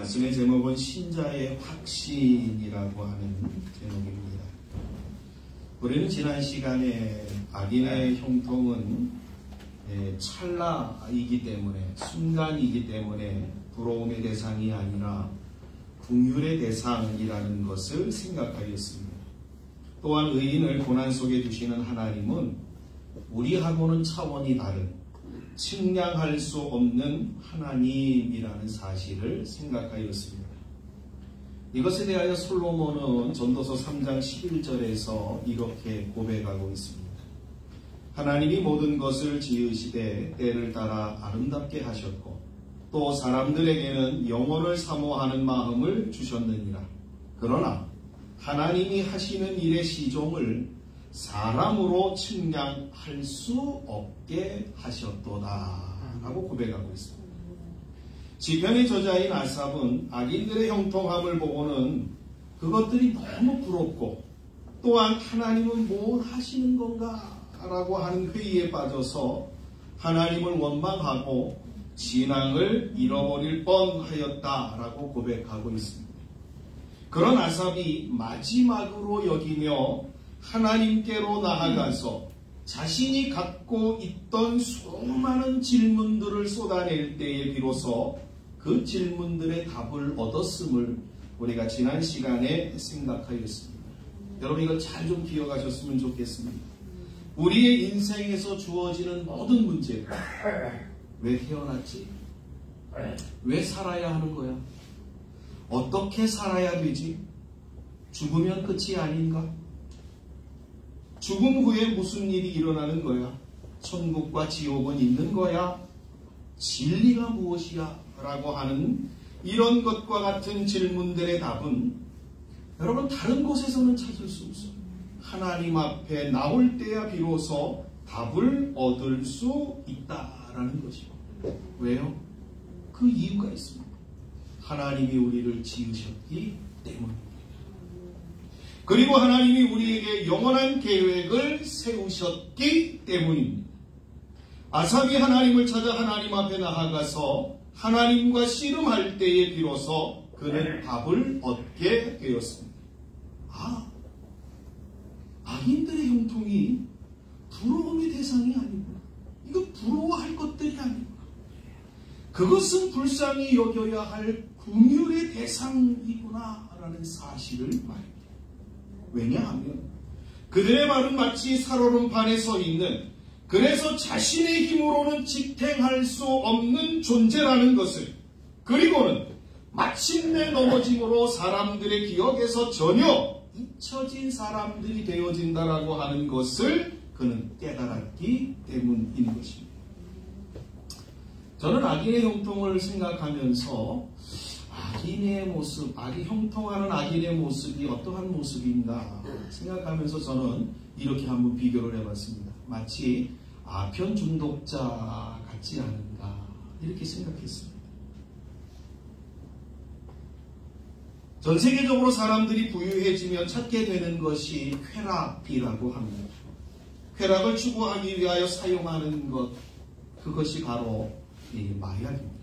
말씀의 제목은 신자의 확신이라고 하는 제목입니다. 우리는 지난 시간에 악인의 형통은 찰나이기 때문에, 순간이기 때문에 부러움의 대상이 아니라 긍휼의 대상이라는 것을 생각하였습니다. 또한 의인을 고난 속에 두시는 하나님은 우리하고는 차원이 다른 측량할 수 없는 하나님이라는 사실을 생각하였습니다. 이것에 대하여 솔로몬은 전도서 3장 11절에서 이렇게 고백하고 있습니다. 하나님이 모든 것을 지으시되 때를 따라 아름답게 하셨고 또 사람들에게는 영혼을 사모하는 마음을 주셨느니라. 그러나 하나님이 하시는 일의 시종을 사람으로 측량할 수 없게 하셨도다 라고 고백하고 있습니다. 시편의 저자인 아삽은 악인들의 형통함을 보고는 그것들이 너무 부럽고 또한 하나님은 뭘 하시는 건가 라고 하는 회의에 빠져서 하나님을 원망하고 신앙을 잃어버릴 뻔하였다라고 고백하고 있습니다. 그런 아삽이 마지막으로 여기며 하나님께로 나아가서 자신이 갖고 있던 수많은 질문들을 쏟아낼 때에 비로소 그 질문들의 답을 얻었음을 우리가 지난 시간에 생각하였습니다. 여러분 이걸 잘 좀 기억하셨으면 좋겠습니다. 우리의 인생에서 주어지는 모든 문제들, 왜 태어났지? 왜 살아야 하는 거야? 어떻게 살아야 되지? 죽으면 끝이 아닌가? 죽음 후에 무슨 일이 일어나는 거야? 천국과 지옥은 있는 거야? 진리가 무엇이야? 라고 하는 이런 것과 같은 질문들의 답은 여러분 다른 곳에서는 찾을 수 없어요. 하나님 앞에 나올 때야 비로소 답을 얻을 수 있다라는 것이죠. 왜요? 그 이유가 있습니다. 하나님이 우리를 지으셨기 때문입니다. 그리고 하나님이 우리에게 영원한 계획을 세우셨기 때문입니다. 아삽이 하나님을 찾아 하나님 앞에 나아가서 하나님과 씨름할 때에 비로소 그는 답을 얻게 되었습니다. 악인들의 형통이 부러움의 대상이 아니구나. 이거 부러워할 것들이 아니구나. 그것은 불쌍히 여겨야 할 긍휼의 대상이구나 라는 사실을 말합니다. 왜냐하면 그들의 말은 마치 살얼음판에 서 있는, 그래서 자신의 힘으로는 지탱할 수 없는 존재라는 것을, 그리고는 마침내 넘어짐으로 사람들의 기억에서 전혀 잊혀진 사람들이 되어진다라고 하는 것을 그는 깨달았기 때문인 것입니다. 저는 악인의 형통을 생각하면서 악인의 모습, 형통하는 악인의 모습이 어떠한 모습인가 생각하면서 저는 이렇게 한번 비교를 해봤습니다. 마치 아편 중독자 같지 않은가 이렇게 생각했습니다. 전 세계적으로 사람들이 부유해지면 찾게 되는 것이 쾌락이라고 합니다. 쾌락을 추구하기 위하여 사용하는 것, 그것이 바로 이 마약입니다.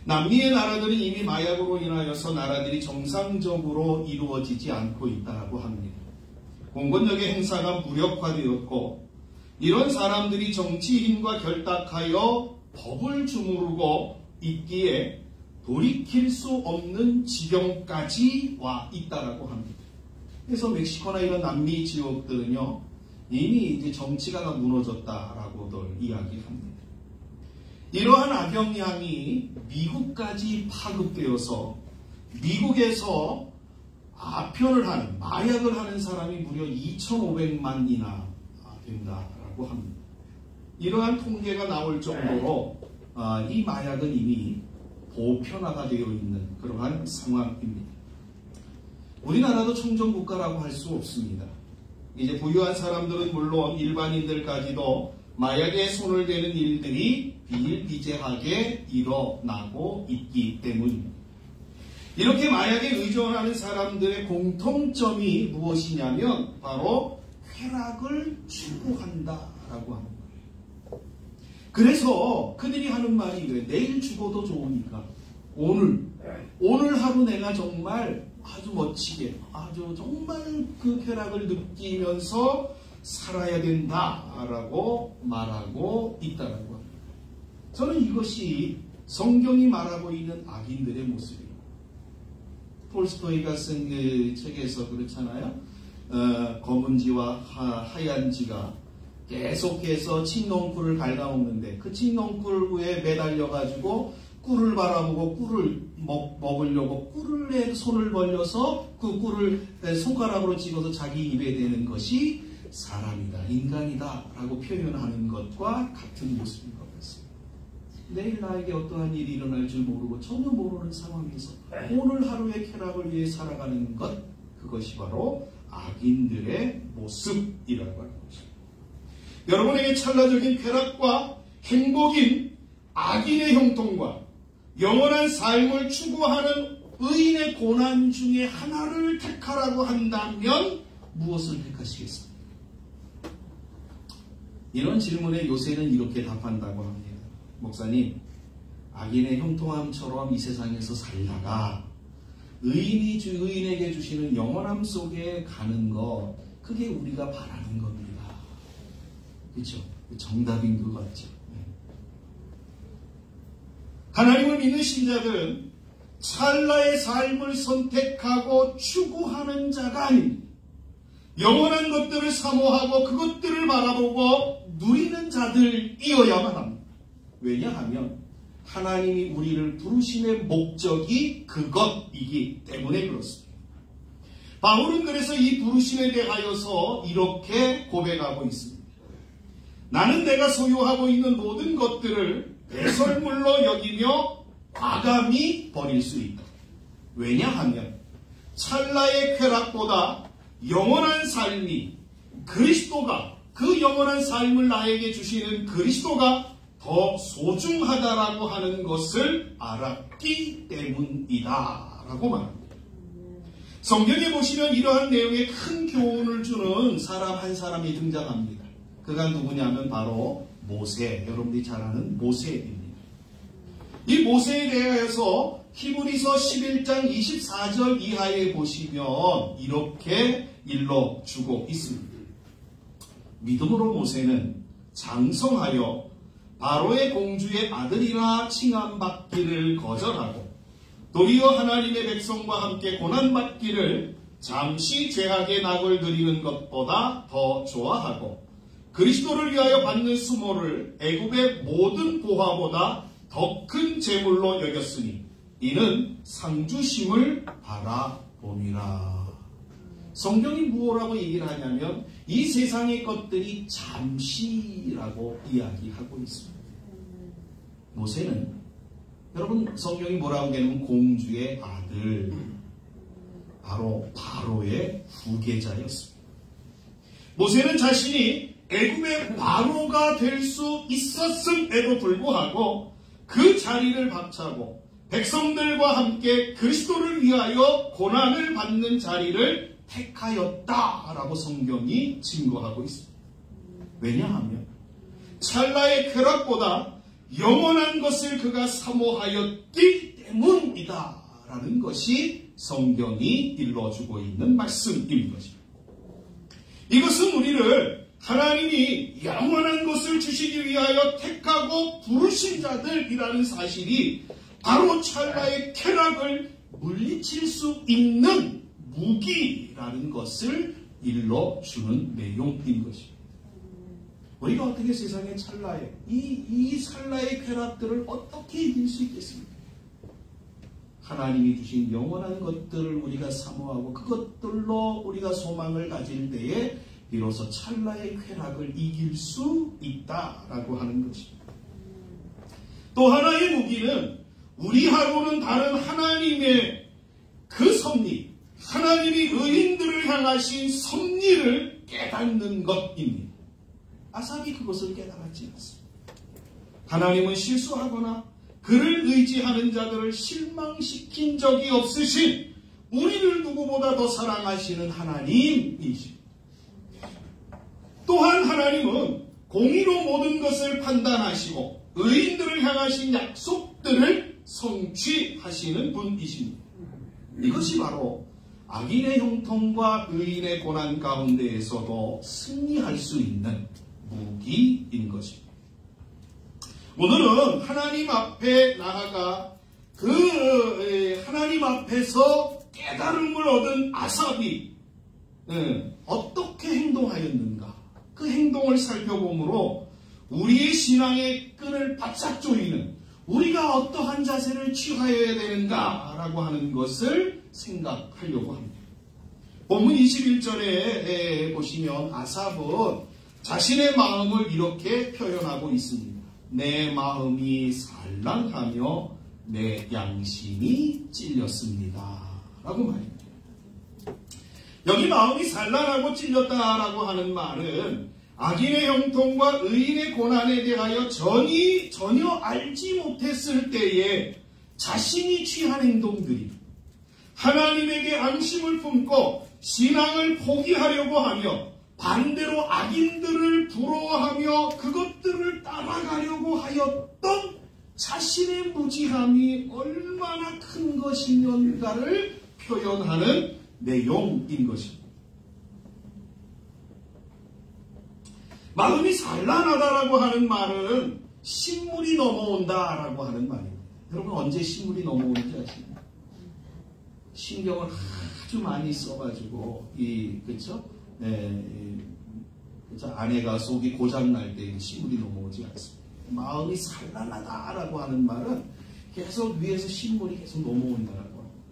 남미의 나라들은 이미 마약으로 인하여서 나라들이 정상적으로 이루어지지 않고 있다고 합니다. 공권력의 행사가 무력화되었고 이런 사람들이 정치인과 결탁하여 법을 주무르고 있기에 돌이킬 수 없는 지경까지 와 있다고 합니다. 그래서 멕시코나 이런 남미 지역들은요 이미 이제 정치가 무너졌다라고들 이야기합니다. 이러한 악영향이 미국까지 파급되어서 미국에서 아편을 하는, 마약을 하는 사람이 무려 2,500만이나 된다라고 합니다. 이러한 통계가 나올 정도로 이 마약은 이미 보편화가 되어 있는 그러한 상황입니다. 우리나라도 청정국가라고 할 수 없습니다. 이제 부유한 사람들은 물론 일반인들까지도 마약에 손을 대는 일들이 비일비재하게 일어나고 있기 때문입니다. 이렇게 마약에 의존하는 사람들의 공통점이 무엇이냐면 바로 쾌락을 추구한다라고 하는 거예요. 그래서 그들이 하는 말이 왜 내일 죽어도 좋으니까 오늘 오늘 하루 내가 정말 아주 멋지게, 아주 정말 그 쾌락을 느끼면서 살아야 된다라고 말하고 있다는 겁니다. 저는 이것이 성경이 말하고 있는 악인들의 모습이에요. 톨스토이가 쓴 그 책에서 그렇잖아요. 검은지와 하얀지가 계속해서 칡농쿨을 갉아먹는데 그 칡농쿨에 매달려가지고 꿀을 바라보고 꿀을 먹으려고 꿀에 손을 벌려서 그 꿀을 손가락으로 찍어서 자기 입에 대는 것이 사람이다, 인간이다 라고 표현하는 것과 같은 모습인 것 같습니다. 내일 나에게 어떠한 일이 일어날 줄 모르고 전혀 모르는 상황에서 오늘 하루의 쾌락을 위해 살아가는 것, 그것이 바로 악인들의 모습이라고 하는 것입니다. 여러분에게 찰나적인 쾌락과 행복인 악인의 형통과 영원한 삶을 추구하는 의인의 고난 중에 하나를 택하라고 한다면 무엇을 택하시겠습니까? 이런 질문에 요새는 이렇게 답한다고 합니다. 목사님, 악인의 형통함처럼 이 세상에서 살다가 의인에게 주시는 영원함 속에 가는 것, 그게 우리가 바라는 겁니다. 그렇죠? 정답인 것 같죠. 하나님을 믿는 신자들은 찰나의 삶을 선택하고 추구하는 자가 아닙니다. 영원한 것들을 사모하고 그것들을 바라보고 누리는 자들이어야만 합니다. 왜냐하면 하나님이 우리를 부르심의 목적이 그것이기 때문에 그렇습니다. 바울은 그래서 이 부르심에 대하여서 이렇게 고백하고 있습니다. 나는 내가 소유하고 있는 모든 것들을 배설물로 여기며 과감히 버릴 수 있다. 왜냐하면 찰나의 쾌락보다 영원한 삶이 그리스도가, 그 영원한 삶을 나에게 주시는 그리스도가 더 소중하다라고 하는 것을 알았기 때문이다 라고 말합니다. 성경에 보시면 이러한 내용에 큰 교훈을 주는 사람 한 사람이 등장합니다. 그가 누구냐면 바로 모세, 여러분들이 잘 아는 모세입니다. 이 모세에 대해서 히브리서 11장 24절 이하에 보시면 이렇게 일러주고 있습니다. 믿음으로 모세는 장성하여 바로의 공주의 아들이라 칭함받기를 거절하고 도리어 하나님의 백성과 함께 고난받기를 잠시 죄악의 낙을 드리는 것보다 더 좋아하고 그리스도를 위하여 받는 수모를 애굽의 모든 보화보다 더 큰 재물로 여겼으니 이는 상주심을 바라봄이라. 성경이 무엇라고 얘기를 하냐면 이 세상의 것들이 잠시라고 이야기하고 있습니다. 모세는 여러분 성경이 뭐라고 하냐면 공주의 아들, 바로 바로의 후계자였습니다. 모세는 자신이 애굽의 바로가 될 수 있었음에도 불구하고 그 자리를 박차고 백성들과 함께 그리스도를 위하여 고난을 받는 자리를 택하였다라고 성경이 증거하고 있습니다. 왜냐하면 찰나의 쾌락보다 영원한 것을 그가 사모하였기 때문이다라는 것이 성경이 일러주고 있는 말씀인 것입니다. 이것은 우리를 하나님이 영원한 것을 주시기 위하여 택하고 부르신 자들이라는 사실이 바로 찰나의 쾌락을 물리칠 수 있는 무기라는 것을 일러주는 내용인 것입니다. 우리가 어떻게 세상의 찰나에 이 찰나의 쾌락들을 어떻게 이길 수 있겠습니까? 하나님이 주신 영원한 것들을 우리가 사모하고 그것들로 우리가 소망을 가질 때에 비로소 찰나의 쾌락을 이길 수 있다라고 하는 것입니다. 또 하나의 무기는 우리하고는 다른 하나님의 그 섭리, 하나님이 의인들을 향하신 섭리를 깨닫는 것입니다. 아삽이 그것을 깨달았지 않습니다. 하나님은 실수하거나 그를 의지하는 자들을 실망시킨 적이 없으신 우리를 누구보다 더 사랑하시는 하나님이십니다. 또한 하나님은 공의로 모든 것을 판단하시고 의인들을 향하신 약속들을 성취하시는 분이십니다. 이것이 바로 악인의 형통과 의인의 고난 가운데에서도 승리할 수 있는 무기인 것입니다. 오늘은 하나님 앞에 나아가 하나님 앞에서 깨달음을 얻은 아삽이 어떻게 행동하였는가, 그 행동을 살펴보므로 우리의 신앙의 끈을 바짝 조이는, 우리가 어떠한 자세를 취하여야 되는가라고 하는 것을 생각하려고 합니다. 본문 21절에 보시면 아삽은 자신의 마음을 이렇게 표현하고 있습니다. 내 마음이 산란하며 내 양심이 찔렸습니다 라고 말입니다. 여기 마음이 산란하고 찔렸다라고 하는 말은 악인의 형통과 의인의 고난에 대하여 전혀 알지 못했을 때에 자신이 취한 행동들이 하나님에게 앙심을 품고 신앙을 포기하려고 하며 반대로 악인들을 부러워하며 그것들을 따라가려고 하였던 자신의 무지함이 얼마나 큰 것이면가를 표현하는 내용인 것입니다. 마음이 산란하다라고 하는 말은 신물이 넘어온다라고 하는 말입니다. 여러분 언제 신물이 넘어오는지 아십니까? 신경을 아주 많이 써가지고 그렇죠? 아내가 속이 고장날 때 신물이 넘어오지 않습니다. 마음이 산란하다라고 하는 말은 계속 위에서 신물이 계속 넘어온다라고 합니다.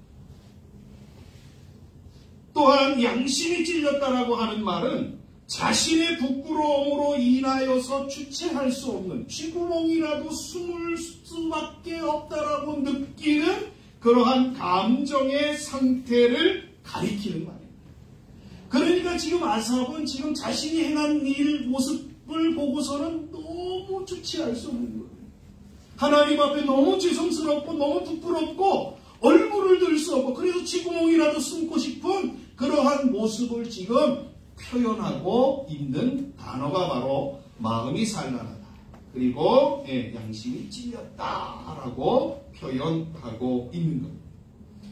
또한 양심이 찔렸다라고 하는 말은 자신의 부끄러움으로 인하여서 주체할 수 없는 쥐구멍이라도 숨을 수밖에 없다라고 느끼는 그러한 감정의 상태를 가리키는 말입니다. 그러니까 지금 아삽은 지금 자신이 행한 일 모습을 보고서는 너무 주체할 수 없는 거예요. 하나님 앞에 너무 죄송스럽고 너무 부끄럽고 얼굴을 들 수 없고 그래서 쥐구멍이라도 숨고 싶은 그러한 모습을 지금 표현하고 있는 단어가 바로 마음이 산란하다. 그리고 양심이 찔렸다라고 표현하고 있는 겁니다.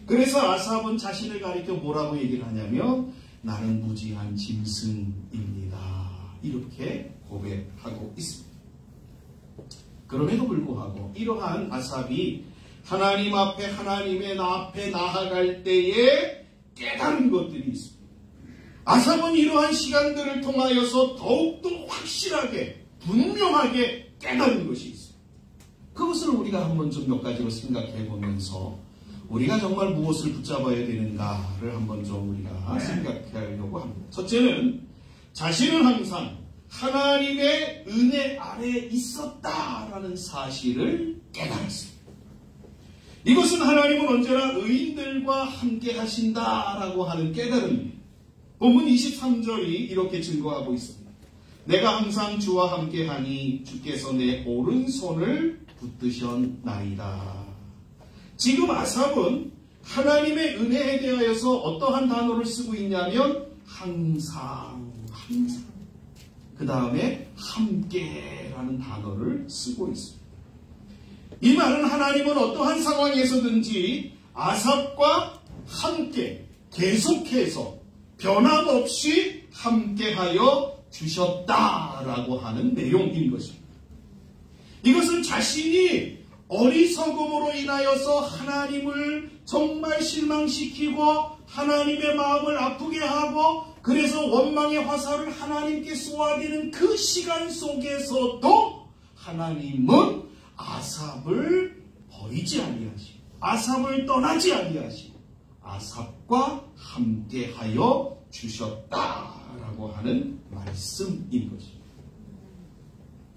그래서 아삽은 자신을 가리켜 뭐라고 얘기를 하냐면 나는 무지한 짐승입니다. 이렇게 고백하고 있습니다. 그럼에도 불구하고 이러한 아삽이 하나님 앞에 하나님의 앞에 나아갈 때에 깨달은 것들이 있습니다. 아삽은 이러한 시간들을 통하여서 더욱더 확실하게 분명하게 깨달은 것이 있습니다. 그것을 우리가 한번 좀 몇 가지로 생각해 보면서 우리가 정말 무엇을 붙잡아야 되는가를 한번 좀 우리가 생각하려고 합니다. 첫째는 자신은 항상 하나님의 은혜 아래에 있었다라는 사실을 깨달았습니다. 이것은 하나님은 언제나 의인들과 함께 하신다라고 하는 깨달음입니다. 본문 23절이 이렇게 증거하고 있습니다. 내가 항상 주와 함께하니 주께서 내 오른손을 붙드셨나이다. 지금 아삽은 하나님의 은혜에 대하여서 어떠한 단어를 쓰고 있냐면 항상 그 다음에 함께라는 단어를 쓰고 있습니다. 이 말은 하나님은 어떠한 상황에서든지 아삽과 함께 계속해서 변함없이 함께하여 주셨다라고 하는 내용인 것입니다. 이것은 자신이 어리석음으로 인하여서 하나님을 정말 실망시키고 하나님의 마음을 아프게 하고 그래서 원망의 화살을 하나님께 쏘아대는 그 시간 속에서도 하나님은 아삽을 버리지 아니하시고 아삽을 떠나지 아니하시고 아삽과 함께하여 주셨다라고 하는 말씀인 것입니다.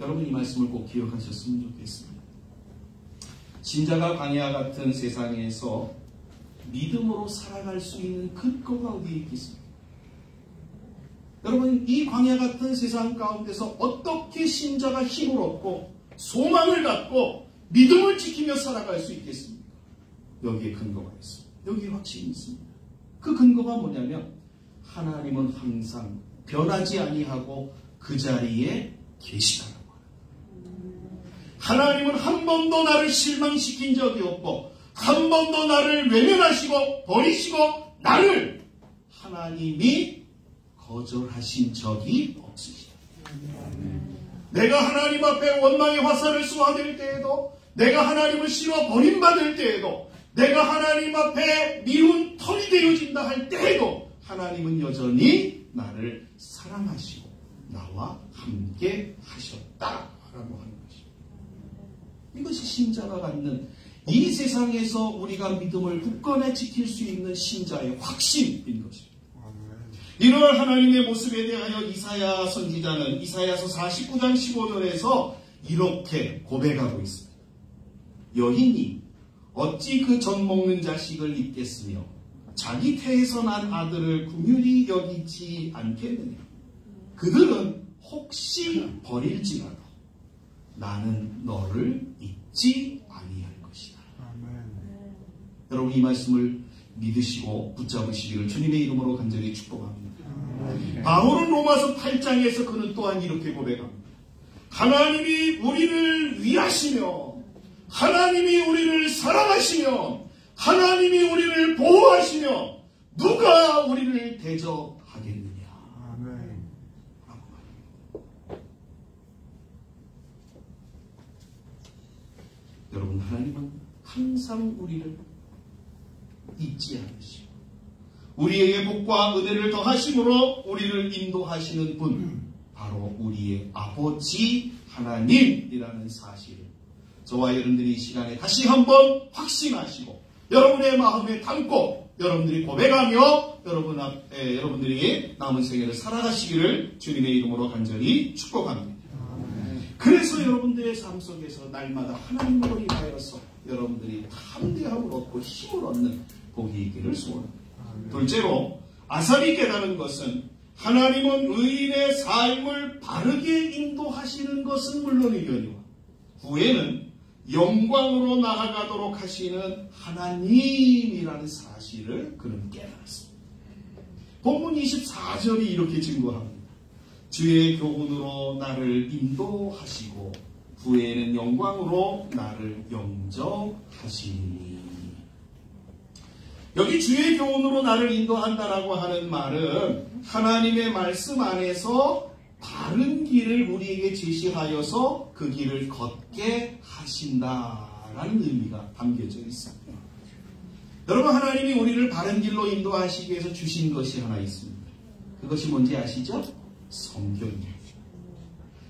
여러분 이 말씀을 꼭 기억하셨으면 좋겠습니다. 신자가 광야 같은 세상에서 믿음으로 살아갈 수 있는 근거가 어디에 있겠습니까? 여러분 이 광야 같은 세상 가운데서 어떻게 신자가 힘을 얻고 소망을 갖고 믿음을 지키며 살아갈 수 있겠습니까? 여기에 근거가 있습니다. 여기에 확신이 있습니다. 그 근거가 뭐냐면 하나님은 항상 변하지 아니하고 그 자리에 계시다는 거예요. 하나님은 한 번도 나를 실망시킨 적이 없고 한 번도 나를 외면하시고 버리시고 나를 하나님이 거절하신 적이 없으시다. 내가 하나님 앞에 원망의 화살을 쏘아댈 때에도, 내가 하나님을 싫어 버림받을 때에도, 내가 하나님 앞에 미운 털이 되어진다 할 때에도 하나님은 여전히 나를 사랑하시고 나와 함께 하셨다라고 하는 것입니다. 이것이 신자가 갖는, 이 세상에서 우리가 믿음을 굳건히 지킬 수 있는 신자의 확신인 것입니다. 이러한 하나님의 모습에 대하여 이사야 선지자는 이사야서 49장 15절에서 이렇게 고백하고 있습니다. 여인이 어찌 그 젖 먹는 자식을 잊겠으며 자기 태에서 난 아들을 긍휼히 여기지 않겠느냐. 그들은 혹시 버릴지라도 나는 너를 잊지 아니할 것이다. 여러분, 이 말씀을 믿으시고 붙잡으시기를 주님의 이름으로 간절히 축복합니다. 바울은 로마서 8장에서 그는 또한 이렇게 고백합니다. 하나님이 우리를 위하시며 하나님이 우리를 사랑하시며 하나님이 우리를 보호하시며 누가 우리를 대적하겠느냐. 라고 말합니다. 여러분, 하나님은 항상 우리를 잊지 않으시고 우리에게 복과 은혜를 더하심으로 우리를 인도하시는 분, 바로 우리의 아버지 하나님이라는 사실을 저와 여러분들이 이 시간에 다시 한번 확신하시고 여러분의 마음에 담고 여러분들이 고백하며 여러분 앞에 여러분들이 남은 생애를 살아가시기를 주님의 이름으로 간절히 축복합니다. 그래서 여러분들의 삶 속에서 날마다 하나님으로 인하여서 여러분들이 담대함을 얻고 힘을 얻는 복이 있기를 소원합니다. 둘째로 아삽이 깨달은 것은 하나님은 의인의 삶을 바르게 인도하시는 것은 물론이거니와 후에는 영광으로 나아가도록 하시는 하나님이라는 사실을 그는 깨달았습니다. 본문 24절이 이렇게 증거합니다. 주의 교훈으로 나를 인도하시고 후에는 영광으로 나를 영접하시니. 여기 주의 교훈으로 나를 인도한다라고 하는 말은 하나님의 말씀 안에서 바른 길을 우리에게 제시하여서 그 길을 걷게 하신다라는 의미가 담겨져 있습니다. 여러분, 하나님이 우리를 바른 길로 인도하시기 위해서 주신 것이 하나 있습니다. 그것이 뭔지 아시죠? 성경이에요.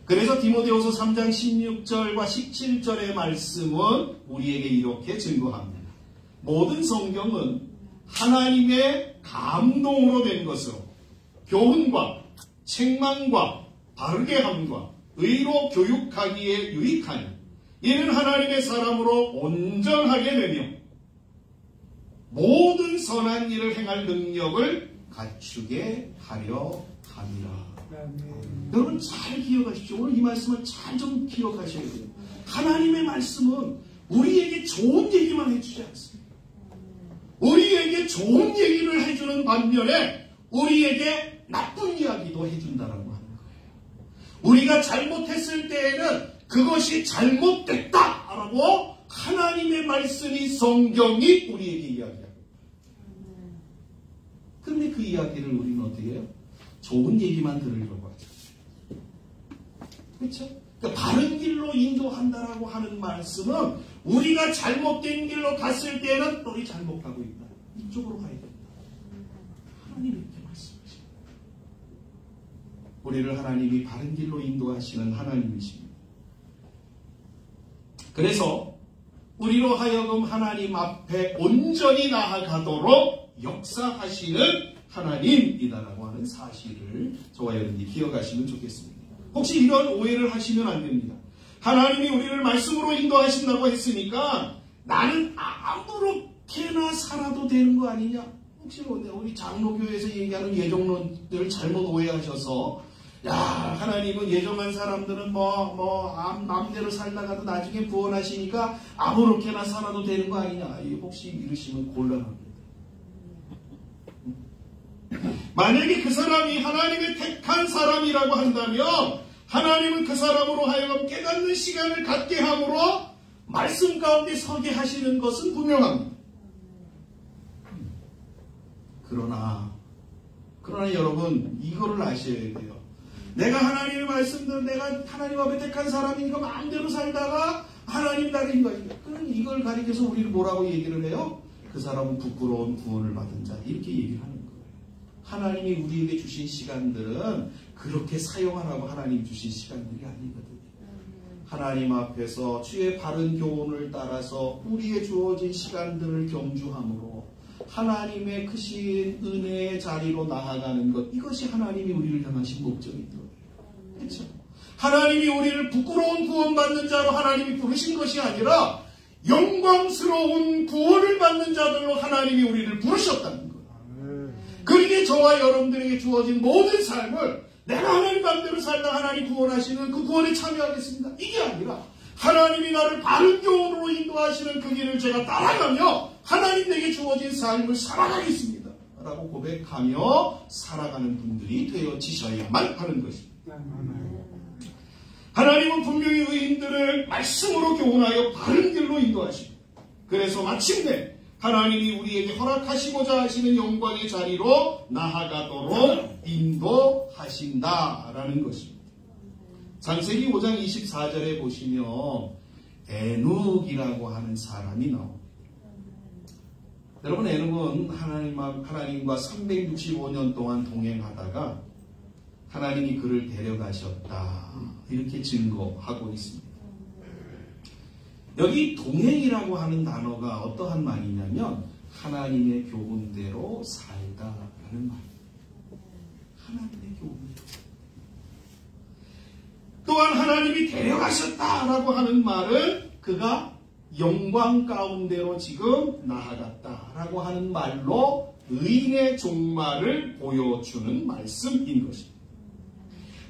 그래서 디모데후서 3장 16절과 17절의 말씀은 우리에게 이렇게 증거합니다. 모든 성경은 하나님의 감동으로 된 것으로 교훈과 책망과 바르게 함과 의로 교육하기에 유익하니 이는 하나님의 사람으로 온전하게 되며 모든 선한 일을 행할 능력을 갖추게 하려 함이라. 여러분 잘 기억하십시오. 오늘 이 말씀을 잘 좀 기억하셔야 돼요. 하나님의 말씀은 우리에게 좋은 얘기만 해주지 않습니다. 우리에게 좋은 얘기를 해주는 반면에 우리에게 나쁜 이야기도 해준다라고 하는 거예요. 우리가 잘못했을 때에는 그것이 잘못됐다라고 하나님의 말씀이 성경이 우리에게 이야기합니다. 그런데 그 이야기를 우리는 어떻게 해요? 좋은 얘기만 들으려고 하죠. 그렇죠? 그러니까 바른 길로 인도한다라고 하는 말씀은 우리가 잘못된 길로 갔을 때는 우리 잘못 가고 있다. 이쪽으로 가야 된다. 하나님이 이렇게 말씀하십니다. 우리를 하나님이 바른 길로 인도하시는 하나님이십니다. 그래서 우리로 하여금 하나님 앞에 온전히 나아가도록 역사하시는 하나님이다라고 하는 사실을 저와 여러분이 기억하시면 좋겠습니다. 혹시 이런 오해를 하시면 안 됩니다. 하나님이 우리를 말씀으로 인도하신다고 했으니까 나는 아무렇게나 살아도 되는 거 아니냐? 혹시 우리 장로교에서 얘기하는 예정론들을 잘못 오해하셔서 야, 하나님은 예정한 사람들은 마음대로 살다가도 나중에 구원하시니까 아무렇게나 살아도 되는 거 아니냐? 혹시 이러시면 곤란합니다. 만약에 그 사람이 하나님의 택한 사람이라고 한다면 하나님은 그 사람으로 하여금 깨닫는 시간을 갖게 함으로 말씀 가운데 서게 하시는 것은 분명합니다. 그러나 여러분 이거를 아셔야 돼요. 내가 하나님의 말씀대로 내가 하나님 앞에 택한 사람이니까 마음대로 살다가 하나님 따르는 거예요. 그럼 이걸 가리켜서 우리를 뭐라고 얘기를 해요? 그 사람은 부끄러운 구원을 받은 자 이렇게 얘기를 하는 거예요. 하나님이 우리에게 주신 시간들은 그렇게 사용하라고 하나님 주신 시간들이 아니거든요. 하나님 앞에서 주의 바른 교훈을 따라서 우리의 주어진 시간들을 경주함으로 하나님의 크신 은혜의 자리로 나아가는 것, 이것이 하나님이 우리를 향하신 목적인 거예요. 그렇죠? 하나님이 우리를 부끄러운 구원받는 자로 하나님이 부르신 것이 아니라 영광스러운 구원을 받는 자들로 하나님이 우리를 부르셨다는 거예요. 그러기에 저와 여러분들에게 주어진 모든 삶을 내가 하나님 맘대로 살다 하나님 구원하시는 그 구원에 참여하겠습니다. 이게 아니라 하나님이 나를 바른 교훈으로 인도하시는 그 길을 제가 따라가며 하나님 내게 주어진 삶을 살아가겠습니다. 라고 고백하며 살아가는 분들이 되어지셔야만 하는 것입니다. 하나님은 분명히 의인들을 말씀으로 교훈하여 바른 길로 인도하십니다. 그래서 마침내 하나님이 우리에게 허락하시고자 하시는 영광의 자리로 나아가도록 인도하신다라는 것입니다. 창세기 5장 24절에 보시면 에녹이라고 하는 사람이 나옵니다. 여러분, 에녹은 하나님과 365년 동안 동행하다가 하나님이 그를 데려가셨다 이렇게 증거하고 있습니다. 여기 동행이라고 하는 단어가 어떠한 말이냐면 하나님의 교훈대로 살다라는 말입니다. 하나님의 교훈대로. 또한 하나님이 데려가셨다라고 하는 말은 그가 영광 가운데로 지금 나아갔다라고 하는 말로 의인의 종말을 보여주는 말씀인 것입니다.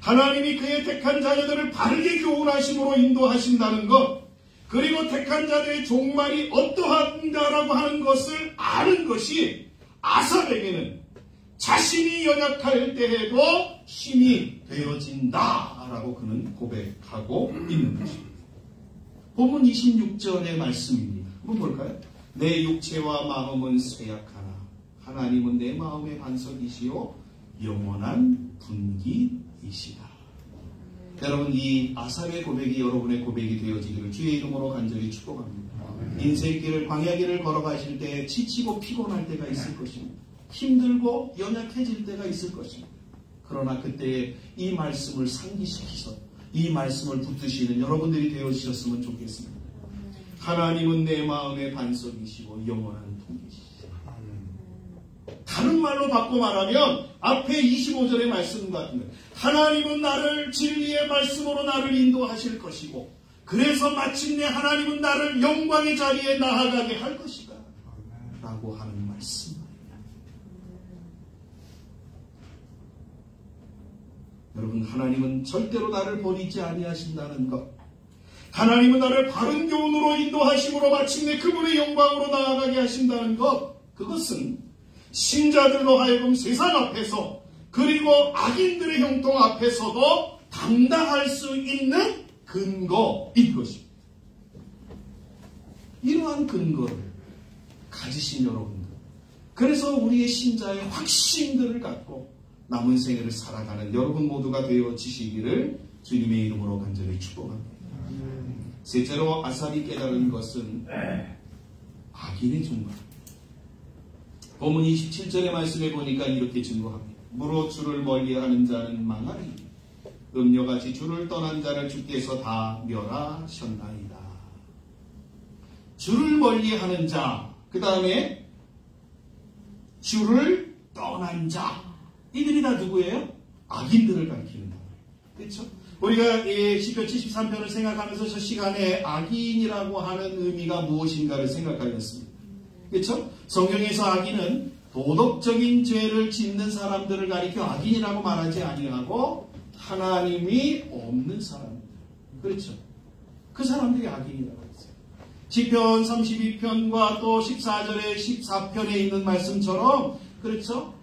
하나님이 그의 택한 자녀들을 바르게 교훈하심으로 인도하신다는 것, 그리고 택한 자들의 종말이 어떠한가라고 하는 것을 아는 것이 아삽에게는 자신이 연약할 때에도 힘이 되어진다라고 그는 고백하고 있는 것입니다. 본문 26절의 말씀입니다. 한번 볼까요? 내 육체와 마음은 쇠약하나 하나님은 내 마음의 반석이시요 영원한 분기이시다. 여러분, 이 아삽의 고백이 여러분의 고백이 되어지기를 주의 이름으로 간절히 축복합니다. 인생길을 광야길을 걸어가실 때 지치고 피곤할 때가 있을 것입니다. 힘들고 연약해질 때가 있을 것입니다. 그러나 그때 이 말씀을 상기시키셔 이 말씀을 붙드시는 여러분들이 되어주셨으면 좋겠습니다. 하나님은 내 마음의 반석이시고 영원한 통이시다. 다른 말로 바꿔 말하면 앞에 25절의 말씀 같은 거예요. 하나님은 나를 진리의 말씀으로 나를 인도하실 것이고 그래서 마침내 하나님은 나를 영광의 자리에 나아가게 할 것이다 라고 하는 말씀. 여러분, 하나님은 절대로 나를 버리지 아니하신다는 것, 하나님은 나를 바른 교훈으로 인도하심으로 마침내 그분의 영광으로 나아가게 하신다는 것, 그것은 신자들로 하여금 세상 앞에서 그리고 악인들의 형통 앞에서도 당당할 수 있는 근거인 것입니다. 이러한 근거를 가지신 여러분들, 그래서 우리의 신자의 확신들을 갖고 남은 생애를 살아가는 여러분 모두가 되어지시기를 주님의 이름으로 간절히 축복합니다. 셋째로 아삽이 깨달은 것은 악인의 종말. 본문 27절의 말씀에 보니까 이렇게 증거합니다. 무릇 주를 멀리하는 자는 망하리니 음녀같이 주를 떠난 자를 주께서 다 멸하셨나이다. 주를 멀리하는 자, 그 다음에 주를 떠난 자, 이들이 다 누구예요? 악인들을 가리키는 거예요. 그렇죠? 우리가 시편 73편을 생각하면서 저 시간에 악인이라고 하는 의미가 무엇인가를 생각하였습니다. 그렇죠? 성경에서 악인은 도덕적인 죄를 짓는 사람들을 가리켜 악인이라고 말하지 아니하고 하나님이 없는 사람들. 그렇죠? 그 사람들이 악인이라고 했어요. 시편 32편과 또 14절에 14편에 있는 말씀처럼, 그렇죠?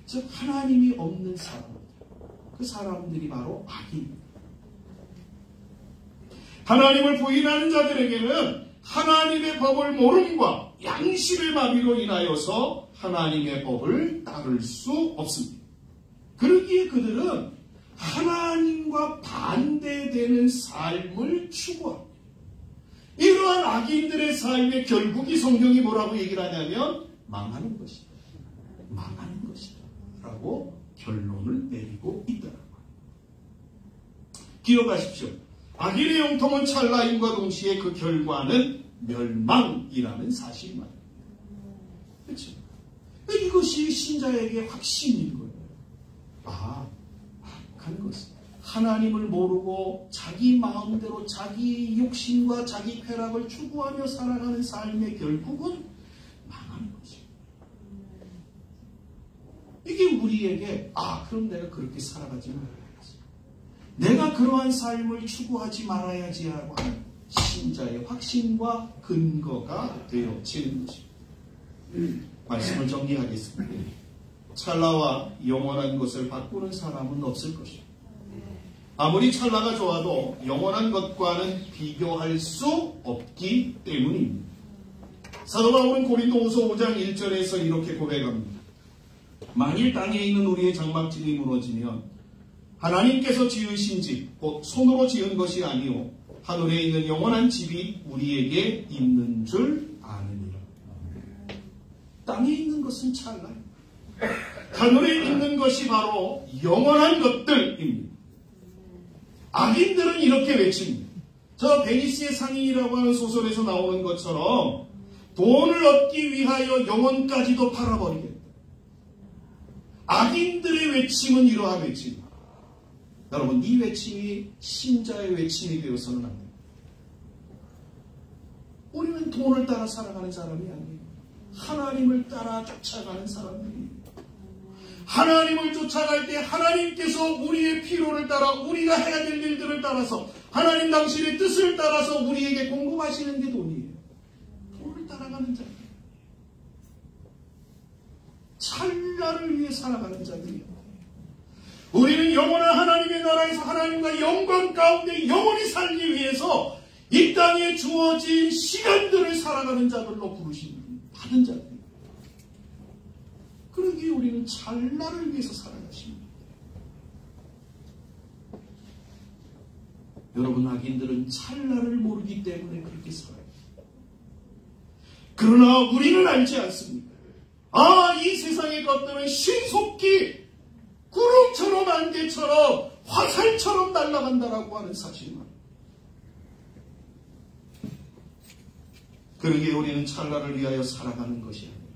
즉 하나님이 없는 사람들. 그 사람들이 바로 악인입니다. 하나님을 부인하는 자들에게는 하나님의 법을 모름과 양심의 마비로 인하여서 하나님의 법을 따를 수 없습니다. 그러기에 그들은 하나님과 반대되는 삶을 추구합니다. 이러한 악인들의 삶의 결국이 성경이 뭐라고 얘기를 하냐면 망하는 것이다. 망하는 것이다. 라고 결론을 내리고 있더라고요. 기억하십시오. 악인의 영통은 찰나임과 동시에 그 결과는 멸망이라는 사실만. 그렇죠? 이것이 신자에게 확신인 거예요. 악한 것은 하나님을 모르고 자기 마음대로 자기 욕심과 자기 쾌락을 추구하며 살아가는 삶의 결국은 망하는 거죠. 이게 우리에게 그럼 내가 그렇게 살아가지 말아야지. 내가 그러한 삶을 추구하지 말아야지 하고 하는 신자의 확신과 근거가 되어지는 거죠. 말씀을 정리하겠습니다. 찰나와 영원한 것을 바꾸는 사람은 없을 것입니다. 아무리 찰나가 좋아도 영원한 것과는 비교할 수 없기 때문입니다. 사도 바울은 고린도후서 5장 1절에서 이렇게 고백합니다. 만일 땅에 있는 우리의 장막집이 무너지면 하나님께서 지으신 집, 곧 손으로 지은 것이 아니오 하늘에 있는 영원한 집이 우리에게 있는 줄 아느니라. 땅에 있는 것은 찰나입니다. 하늘에 있는 것이 바로 영원한 것들입니다. 악인들은 이렇게 외칩니다. 저 베니스의 상인이라고 하는 소설에서 나오는 것처럼 돈을 얻기 위하여 영혼까지도 팔아버리겠다. 악인들의 외침은 이러한 외침입니다. 여러분, 이 외침이 신자의 외침이 되어서는 안 됩니다. 우리는 돈을 따라 살아가는 사람이 아니에요. 하나님을 따라 쫓아가는 사람들입니다. 하나님을 쫓아갈 때 하나님께서 우리의 필요를 따라 우리가 해야 될 일들을 따라서 하나님 당신의 뜻을 따라서 우리에게 공급하시는 게 돈이에요. 돈을 따라가는 자들. 찰나를 위해 살아가는 자들이에요. 우리는 영원한 하나님의 나라에서 하나님과 영광 가운데 영원히 살기 위해서 이 땅에 주어진 시간들을 살아가는 자들로 받은 자들이에요. 그러기에 우리는 찰나를 위해서 살아가십니다. 여러분, 악인들은 찰나를 모르기 때문에 그렇게 살아요. 그러나 우리는 알지 않습니다. 이 세상의 것들은 신속히 구름처럼 안개처럼 화살처럼 날아간다라고 하는 사실만. 그러기에 우리는 찰나를 위하여 살아가는 것이 아니에요.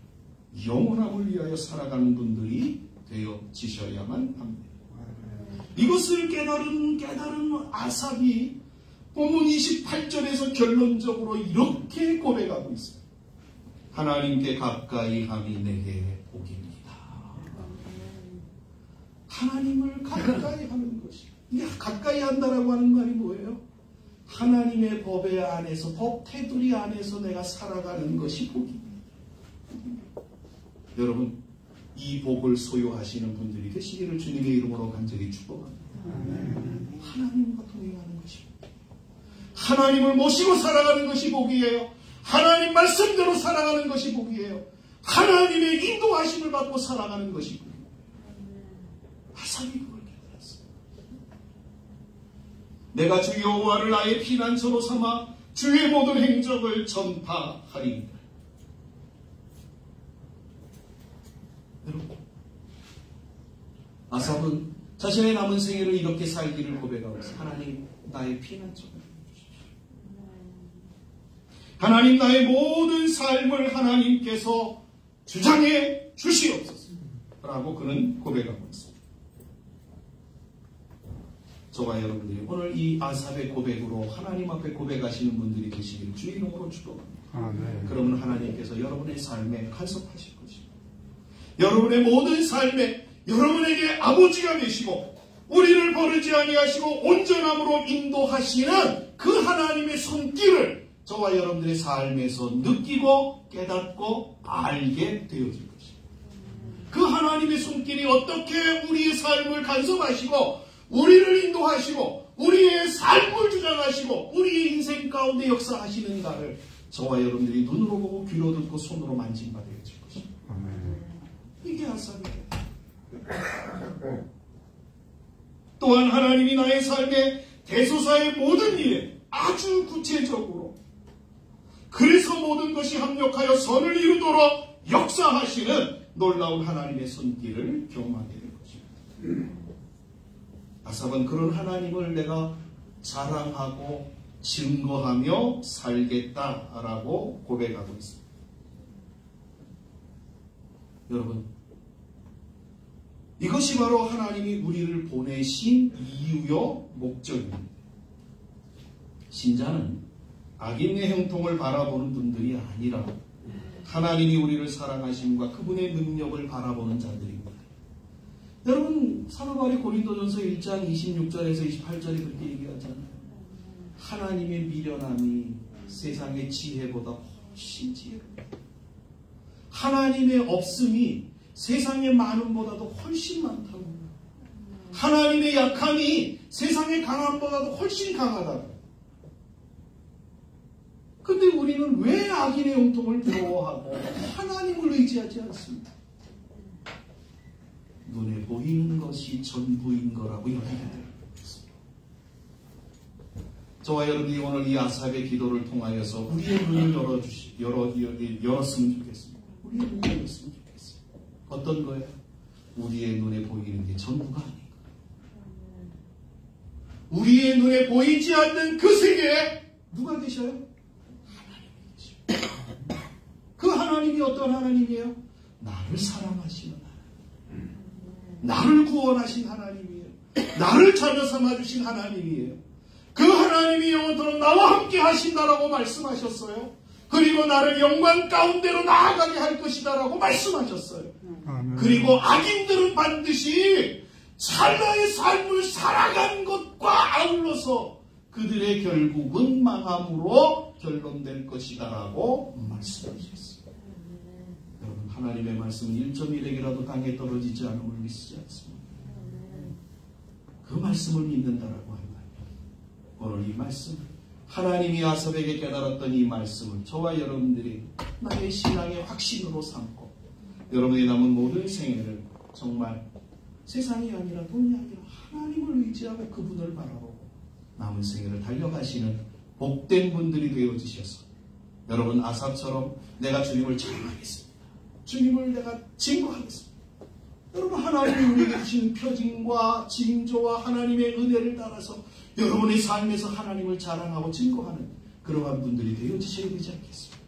영원함을 위하여 살아가는 분들이 되어지셔야만 합니다. 이것을 깨달은 아삽이 본문 28절에서 결론적으로 이렇게 고백하고 있습니다. 하나님께 가까이 함이 내게 복입니다. 하나님을 가까이 하는 것이. 이게 가까이 한다라고 하는 말이 뭐예요? 하나님의 법의 안에서, 법 테두리 안에서 내가 살아가는 것이 복입니다. 여러분, 이 복을 소유하시는 분들이 계시기를 주님의 이름으로 간절히 축복합니다. 하나님과 동행하는 것이 복이에요. 하나님을 모시고 살아가는 것이 복이에요. 하나님 말씀대로 살아가는 것이 복이에요. 하나님의 인도하심을 받고 살아가는 것이 복이에요. 아삽이 그걸 깨달았어요. 내가 주 여호와를 나의 피난처로 삼아 주의 모든 행적을 전파하리이다. 여러분, 아삽은 자신의 남은 생애를 이렇게 살기를 고백하고 있어요. 하나님, 나의 피난처를 주십시오. 하나님, 나의 모든 삶을 하나님께서 주장해 주시옵소서 라고 그는 고백하고 있습니다. 저와 여러분들이 오늘 이 아삽의 고백으로 하나님 앞에 고백하시는 분들이 계시기를 주의 이름으로 축복합니다. 그러면 하나님께서 여러분의 삶에 간섭하실 것입니다. 여러분의 모든 삶에 여러분에게 아버지가 되시고 우리를 버리지 아니하시고 온전함으로 인도하시는 그 하나님의 손길을 저와 여러분들의 삶에서 느끼고 깨닫고 알게 되어질 것입니다. 그 하나님의 손길이 어떻게 우리의 삶을 간섭하시고 우리를 인도하시고 우리의 삶을 주장하시고 우리의 인생 가운데 역사하시는가를 저와 여러분들이 눈으로 보고 귀로 듣고 손으로 만진바 되어질 것입니다. 이게 아삽이에요. 또한 하나님이 나의 삶의 대소사의 모든 일에 아주 구체적으로 그래서 모든 것이 합력하여 선을 이루도록 역사하시는 놀라운 하나님의 손길을 경험하게 될 것입니다. 아삽은 그런 하나님을 내가 자랑하고 증거하며 살겠다라고 고백하고 있습니다. 여러분, 이것이 바로 하나님이 우리를 보내신 이유요 목적입니다. 신자는 악인의 형통을 바라보는 분들이 아니라 하나님이 우리를 사랑하심과 그분의 능력을 바라보는 자들입니다. 여러분, 사도 바울이 고린도전서 1장 26절에서 28절에 그렇게 얘기하잖아요. 하나님의 미련함이 세상의 지혜보다 훨씬 지혜롭다. 하나님의 없음이 세상의 많음보다도 훨씬 많다고. 하나님의 약함이 세상의 강함보다도 훨씬 강하다고. 근데 우리는 왜 악인의 형통을 부러워하고 하나님을 의지하지 않습니까? 눈에 보이는 것이 전부인 거라고 여기게 되었습니다. 저와 여러분이 오늘 이 아삽의 기도를 통하여서 우리의 눈을 열었으면 좋겠습니다. 우리의 눈을 열었으면 좋겠어요. 어떤 거예요? 우리의 눈에 보이는 게 전부가 아닌가. 우리의 눈에 보이지 않는 그 세계에 누가 계셔요? 하나님이 계셔요. 그 하나님이 어떤 하나님이에요? 나를 사랑하시는 하나님. 나를 구원하신 하나님이에요. 나를 찾아 삼아주신 하나님이에요. 그 하나님이 영원토록 나와 함께 하신다라고 말씀하셨어요. 그리고 나를 영광 가운데로 나아가게 할 것이다라고 말씀하셨어요. 그리고 악인들은 반드시 찰나의 삶을 살아간 것과 아울러서 그들의 결국은 망함으로 결론될 것이다라고 말씀하셨어요. 여러분, 하나님의 말씀은 1.1핵이라도 땅에 떨어지지 않음을 믿지 않습니다. 그 말씀을 믿는다라고 한다면 오늘 이 말씀, 하나님이 아삽에게 깨달았던 이 말씀을 저와 여러분들이 나의 신앙의 확신으로 삼고 여러분의 남은 모든 생애를 정말 세상이 아니라 돈이 아니라 하나님을 의지하고 그분을 바라보고 남은 생애를 달려가시는 복된 분들이 되어주셔서 여러분 아삽처럼 내가 주님을 자랑하겠습니다. 주님을 내가 증거하겠습니다. 여러분, 하나님이 우리에게 주신 표징과 징조와 하나님의 은혜를 따라서 여러분의 삶에서 하나님을 자랑하고 증거하는 그러한 분들이 되어주셔야 되지 않겠습니까?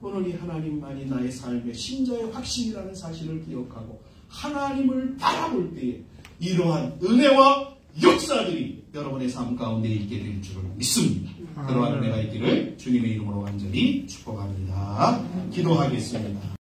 오늘 이 하나님만이 나의 삶의 신자의 확신이라는 사실을 기억하고 하나님을 바라볼 때에 이러한 은혜와 역사들이 여러분의 삶 가운데 있게 될 줄을 믿습니다. 그러한 은혜가 있기를 주님의 이름으로 간절히 축복합니다. 기도하겠습니다.